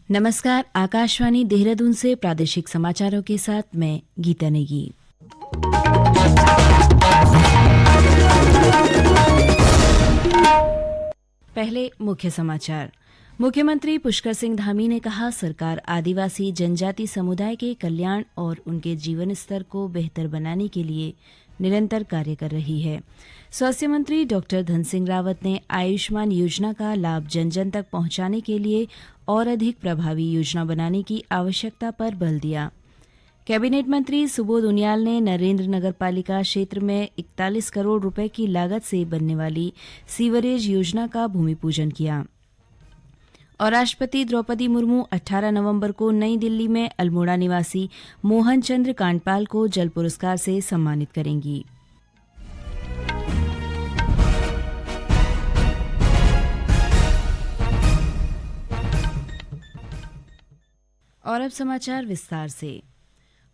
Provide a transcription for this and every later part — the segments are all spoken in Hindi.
नमस्कार, आकाशवाणी देहरादून से प्रादेशिक समाचारों के साथ मैं गीता नेगी। पहले मुख्य समाचार। मुख्यमंत्री पुष्कर सिंह धामी ने कहा, सरकार आदिवासी जनजाति समुदाय के कल्याण और उनके जीवन स्तर को बेहतर बनाने के लिए निरंतर कार्य कर रही है। स्वास्थ्य मंत्री डॉक्टर धन सिंह रावत ने आयुष्मान योजना का लाभ जन जन तक पहुंचाने के लिए और अधिक प्रभावी योजना बनाने की आवश्यकता पर बल दिया। कैबिनेट मंत्री सुबोध उनियाल ने नरेंद्र नगर पालिका क्षेत्र में 41 करोड़ रुपए की लागत से बनने वाली सीवरेज योजना का भूमि पूजन किया। और राष्ट्रपति द्रौपदी मुर्मू 18 नवंबर को नई दिल्ली में अल्मोड़ा निवासी मोहन चंद्र कांडपाल को जल पुरस्कार से सम्मानित करेंगी। और अब समाचार विस्तार से।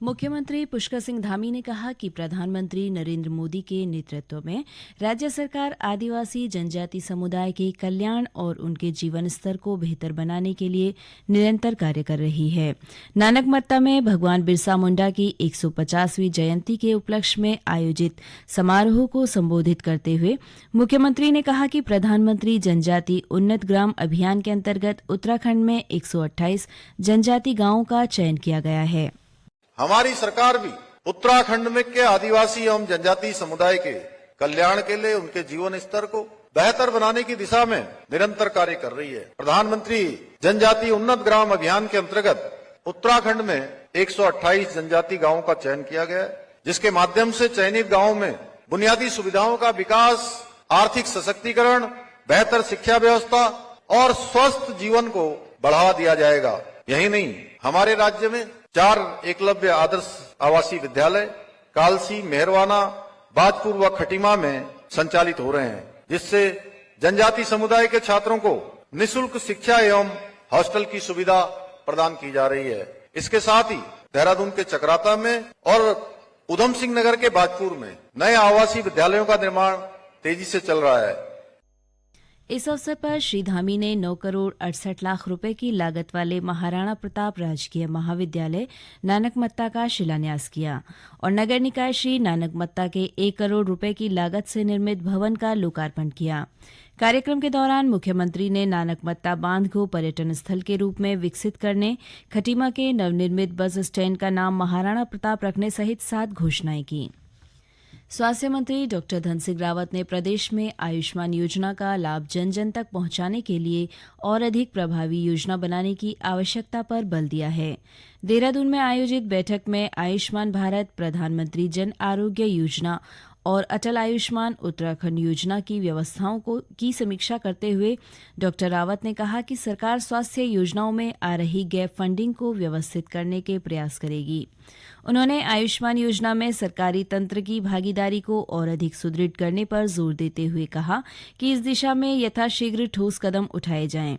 मुख्यमंत्री पुष्कर सिंह धामी ने कहा कि प्रधानमंत्री नरेंद्र मोदी के नेतृत्व में राज्य सरकार आदिवासी जनजाति समुदाय के कल्याण और उनके जीवन स्तर को बेहतर बनाने के लिए निरंतर कार्य कर रही है। नानकमत्ता में भगवान बिरसा मुंडा की 150वीं जयंती के उपलक्ष्य में आयोजित समारोह को संबोधित करते हुए मुख्यमंत्री ने कहा कि प्रधानमंत्री जनजाति उन्नत ग्राम अभियान के अंतर्गत उत्तराखंड में 128 जनजाति गांवों का चयन किया गया है। हमारी सरकार भी उत्तराखंड में के आदिवासी एवं जनजाति समुदाय के कल्याण के लिए उनके जीवन स्तर को बेहतर बनाने की दिशा में निरंतर कार्य कर रही है। प्रधानमंत्री जनजाति उन्नत ग्राम अभियान के अंतर्गत उत्तराखंड में 128 जनजाति गांवों का चयन किया गया है, जिसके माध्यम से चयनित गांवों में बुनियादी सुविधाओं का विकास, आर्थिक सशक्तिकरण, बेहतर शिक्षा व्यवस्था और स्वस्थ जीवन को बढ़ावा दिया जाएगा। यही नहीं, हमारे राज्य में 4 एकलव्य आदर्श आवासीय विद्यालय कालसी, मेहरवाना, बाजपुर व खटीमा में संचालित हो रहे हैं, जिससे जनजाति समुदाय के छात्रों को निःशुल्क शिक्षा एवं हॉस्टल की सुविधा प्रदान की जा रही है। इसके साथ ही देहरादून के चकराता में और उधम सिंह नगर के बाजपुर में नए आवासीय विद्यालयों का निर्माण तेजी से चल रहा है। इस अवसर पर श्री धामी ने 9 करोड़ 68 लाख रुपए की लागत वाले महाराणा प्रताप राजकीय महाविद्यालय नानकमत्ता का शिलान्यास किया और नगर निकाय श्री नानकमत्ता के 1 करोड़ रुपए की लागत से निर्मित भवन का लोकार्पण किया। कार्यक्रम के दौरान मुख्यमंत्री ने नानकमत्ता बांध को पर्यटन स्थल के रूप में विकसित करने, खटीमा के नवनिर्मित बस स्टैंड का नाम महाराणा प्रताप रखने सहित 7 घोषणाएं की। स्वास्थ्य मंत्री डॉक्टर धन सिंह रावत ने प्रदेश में आयुष्मान योजना का लाभ जन जन तक पहुंचाने के लिए और अधिक प्रभावी योजना बनाने की आवश्यकता पर बल दिया है। देहरादून में आयोजित बैठक में आयुष्मान भारत, प्रधानमंत्री जन आरोग्य योजना और अटल आयुष्मान उत्तराखंड योजना की व्यवस्थाओं की समीक्षा करते हुए डॉक्टर रावत ने कहा कि सरकार स्वास्थ्य योजनाओं में आ रही गैप फंडिंग को व्यवस्थित करने के प्रयास करेगी। उन्होंने आयुष्मान योजना में सरकारी तंत्र की भागीदारी को और अधिक सुदृढ़ करने पर जोर देते हुए कहा कि इस दिशा में यथाशीघ्र ठोस कदम उठाए जाएं।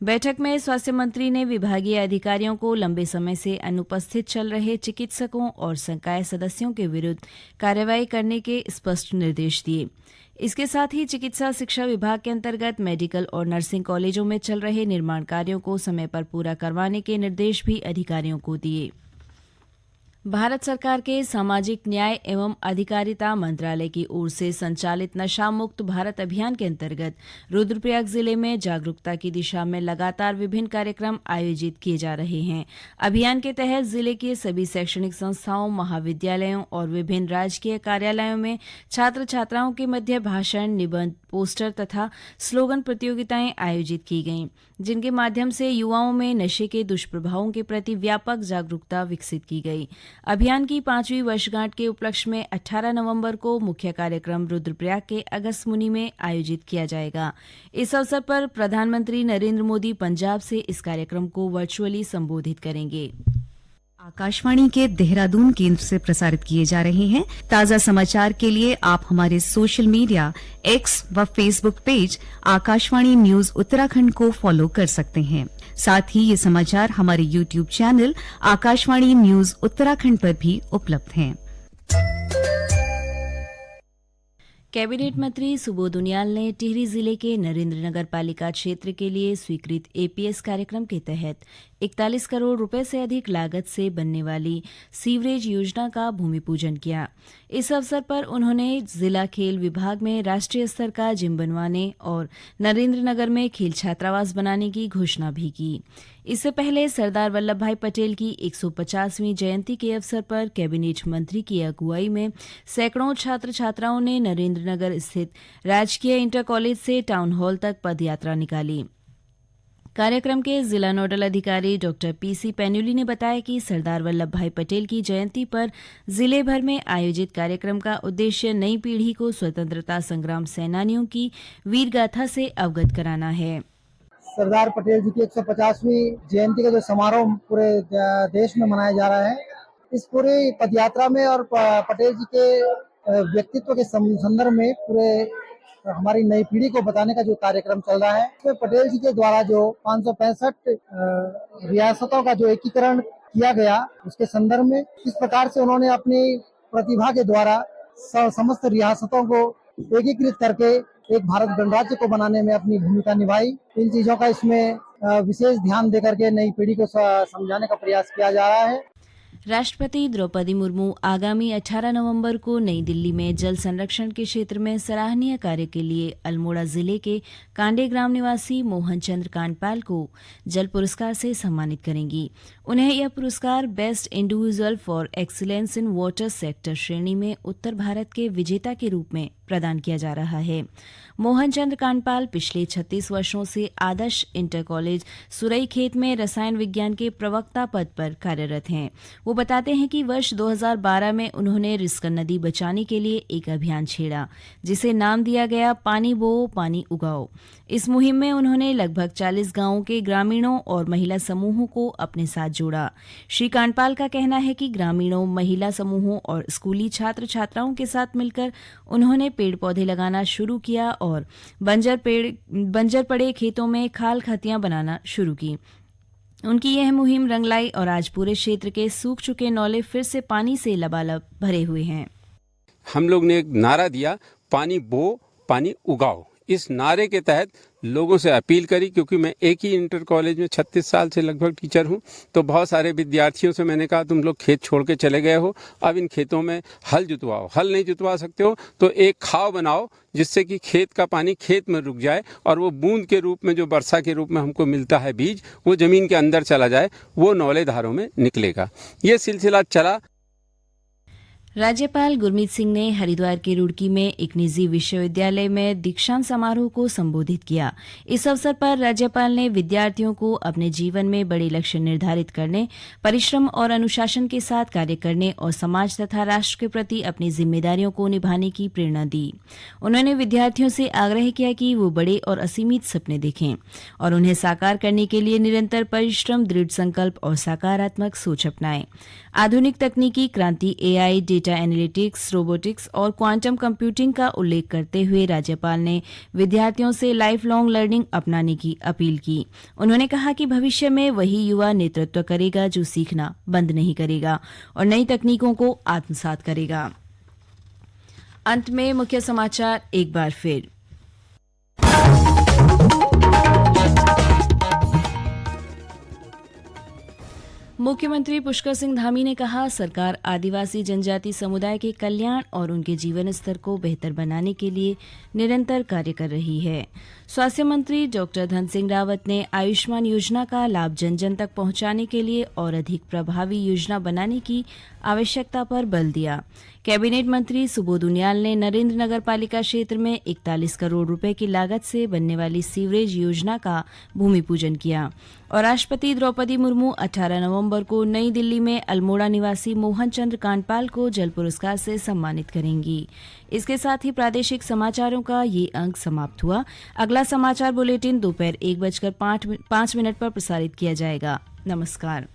बैठक में स्वास्थ्य मंत्री ने विभागीय अधिकारियों को लंबे समय से अनुपस्थित चल रहे चिकित्सकों और संकाय सदस्यों के विरुद्ध कार्रवाई करने के स्पष्ट निर्देश दिए। इसके साथ ही चिकित्सा शिक्षा विभाग के अंतर्गत मेडिकल और नर्सिंग कॉलेजों में चल रहे निर्माण कार्यों को समय पर पूरा करवाने के निर्देश भी अधिकारियों को दिए। भारत सरकार के सामाजिक न्याय एवं अधिकारिता मंत्रालय की ओर से संचालित नशा मुक्त भारत अभियान के अंतर्गत रुद्रप्रयाग जिले में जागरूकता की दिशा में लगातार विभिन्न कार्यक्रम आयोजित किए जा रहे हैं। अभियान के तहत जिले के सभी शैक्षणिक संस्थाओं, महाविद्यालयों और विभिन्न राजकीय कार्यालयों में छात्र छात्राओं के मध्य भाषण, निबंध, पोस्टर तथा स्लोगन प्रतियोगिताएं आयोजित की गईं, जिनके माध्यम से युवाओं में नशे के दुष्प्रभावों के प्रति व्यापक जागरूकता विकसित की गई। अभियान की 5वीं वर्षगांठ के उपलक्ष्य में 18 नवंबर को मुख्य कार्यक्रम रुद्रप्रयाग के अगस्त मुनि में आयोजित किया जाएगा। इस अवसर पर प्रधानमंत्री नरेंद्र मोदी पंजाब से इस कार्यक्रम को वर्चुअली संबोधित करेंगे। आकाशवाणी के देहरादून केंद्र से प्रसारित किए जा रहे हैं। ताजा समाचार के लिए आप हमारे सोशल मीडिया एक्स व Facebook page Akashvani news Uttarakhand को फॉलो कर सकते हैं। साथ ही ये समाचार हमारे YouTube channel Akashvani news Uttarakhand पर भी उपलब्ध हैं। कैबिनेट मंत्री सुबोध उनियाल ने टिहरी जिले के नरेंद्र नगर पालिका क्षेत्र के लिए स्वीकृत एपीएस कार्यक्रम के तहत 41 करोड़ रुपए से अधिक लागत से बनने वाली सीवरेज योजना का भूमि पूजन किया। इस अवसर पर उन्होंने जिला खेल विभाग में राष्ट्रीय स्तर का जिम बनवाने और नरेंद्रनगर में खेल छात्रावास बनाने की घोषणा भी की। इससे पहले सरदार वल्लभ भाई पटेल की 150वीं जयंती के अवसर पर कैबिनेट मंत्री की अगुवाई में सैकड़ों छात्र छात्राओं ने नरेंद्रनगर स्थित राजकीय इंटर कॉलेज से टाउन हॉल तक पदयात्रा निकाली। कार्यक्रम के जिला नोडल अधिकारी डॉक्टर पीसी पैन्युली ने बताया कि सरदार वल्लभ भाई पटेल की जयंती पर जिले भर में आयोजित कार्यक्रम का उद्देश्य नई पीढ़ी को स्वतंत्रता संग्राम सेनानियों की वीर गाथा से अवगत कराना है। सरदार पटेल जी की 150वीं जयंती का जो समारोह पूरे देश में मनाया जा रहा है, इस पूरी पदयात्रा में और पटेल जी के व्यक्तित्व के संदर्भ में पूरे हमारी नई पीढ़ी को बताने का जो कार्यक्रम चल रहा है, इसमें पटेल जी के द्वारा जो 565 रियासतों का जो एकीकरण किया गया, उसके संदर्भ में किस प्रकार से उन्होंने अपनी प्रतिभा के द्वारा समस्त रियासतों को एकीकृत करके एक भारत गणराज्य को बनाने में अपनी भूमिका निभाई, इन चीजों का इसमें विशेष ध्यान देकर के नई पीढ़ी को समझाने का प्रयास किया जा रहा है। राष्ट्रपति द्रौपदी मुर्मू आगामी 18 नवंबर को नई दिल्ली में जल संरक्षण के क्षेत्र में सराहनीय कार्य के लिए अल्मोड़ा जिले के कांडे ग्राम निवासी मोहन चंद्र कांडपाल को जल पुरस्कार से सम्मानित करेंगी। उन्हें यह पुरस्कार best individual for excellence in water sector श्रेणी में उत्तर भारत के विजेता के रूप में प्रदान किया जा रहा है। मोहन चंद्र कांडपाल पिछले 36 वर्षों से आदर्श इंटर कॉलेज सुरईखेत में रसायन विज्ञान के प्रवक्ता पद पर कार्यरत हैं। वो बताते हैं कि वर्ष 2012 में उन्होंने रिस्कन नदी बचाने के लिए एक अभियान छेड़ा, जिसे नाम दिया गया पानी बो पानी उगाओ। इस मुहिम में उन्होंने लगभग 40 गांवों के ग्रामीणों और महिला समूहों को अपने साथ जोड़ा। श्री कांडपाल का कहना है कि ग्रामीणों, महिला समूहों और स्कूली छात्र छात्राओं के साथ मिलकर उन्होंने पेड़ पौधे लगाना शुरू किया और बंजर पड़े खेतों में खाल खतियां बनाना शुरू की। उनकी यह मुहिम रंग लाई और आज पूरे क्षेत्र के सूख चुके नौले फिर से पानी से लबालब भरे हुए हैं। हम लोग ने एक नारा दिया, पानी बो पानी उगाओ। इस नारे के तहत लोगों से अपील करी, क्योंकि मैं एक ही इंटर कॉलेज में 36 साल से लगभग टीचर हूं, तो बहुत सारे विद्यार्थियों से मैंने कहा तुम लोग खेत छोड़ के चले गए हो, अब इन खेतों में हल जुतवाओ। हल नहीं जुतवा सकते हो तो एक खाव बनाओ जिससे कि खेत का पानी खेत में रुक जाए और वो बूंद के रूप में जो वर्षा के रूप में हमको मिलता है बीज, वो जमीन के अंदर चला जाए, वो नौले धारों में निकलेगा। ये सिलसिला चला। राज्यपाल गुरमीत सिंह ने हरिद्वार के रुड़की में एक निजी विश्वविद्यालय में दीक्षांत समारोह को संबोधित किया। इस अवसर पर राज्यपाल ने विद्यार्थियों को अपने जीवन में बड़े लक्ष्य निर्धारित करने, परिश्रम और अनुशासन के साथ कार्य करने और समाज तथा राष्ट्र के प्रति अपनी जिम्मेदारियों को निभाने की प्रेरणा दी। उन्होंने विद्यार्थियों से आग्रह किया कि वो बड़े और असीमित सपने देखें और उन्हें साकार करने के लिए निरंतर परिश्रम, दृढ़ संकल्प और सकारात्मक सोच अपनाएं। आधुनिक तकनीकी क्रांति, एआई, डेटा एनालिटिक्स, रोबोटिक्स और क्वांटम कंप्यूटिंग का उल्लेख करते हुए राज्यपाल ने विद्यार्थियों से लाइफ लॉन्ग लर्निंग अपनाने की अपील की। उन्होंने कहा कि भविष्य में वही युवा नेतृत्व करेगा जो सीखना बंद नहीं करेगा और नई तकनीकों को आत्मसात करेगा। अंत में मुख्य समाचार एक बार फिर। मुख्यमंत्री पुष्कर सिंह धामी ने कहा, सरकार आदिवासी जनजाति समुदाय के कल्याण और उनके जीवन स्तर को बेहतर बनाने के लिए निरंतर कार्य कर रही है। स्वास्थ्य मंत्री डॉक्टर धन सिंह रावत ने आयुष्मान योजना का लाभ जन जन तक पहुंचाने के लिए और अधिक प्रभावी योजना बनाने की आवश्यकता पर बल दिया। कैबिनेट मंत्री सुबोध उनियाल ने नरेंद्र नगर पालिका क्षेत्र में 41 करोड़ रुपए की लागत से बनने वाली सीवरेज योजना का भूमि पूजन किया और राष्ट्रपति द्रौपदी मुर्मू 18 नवंबर को नई दिल्ली में अल्मोड़ा निवासी मोहन चंद्र कांडपाल को जल पुरस्कार से सम्मानित करेंगी। इसके साथ ही प्रादेशिक समाचारों का ये अंक समाप्त हुआ। अगला समाचार बुलेटिन दोपहर 1:05 पर प्रसारित किया जाएगा। नमस्कार।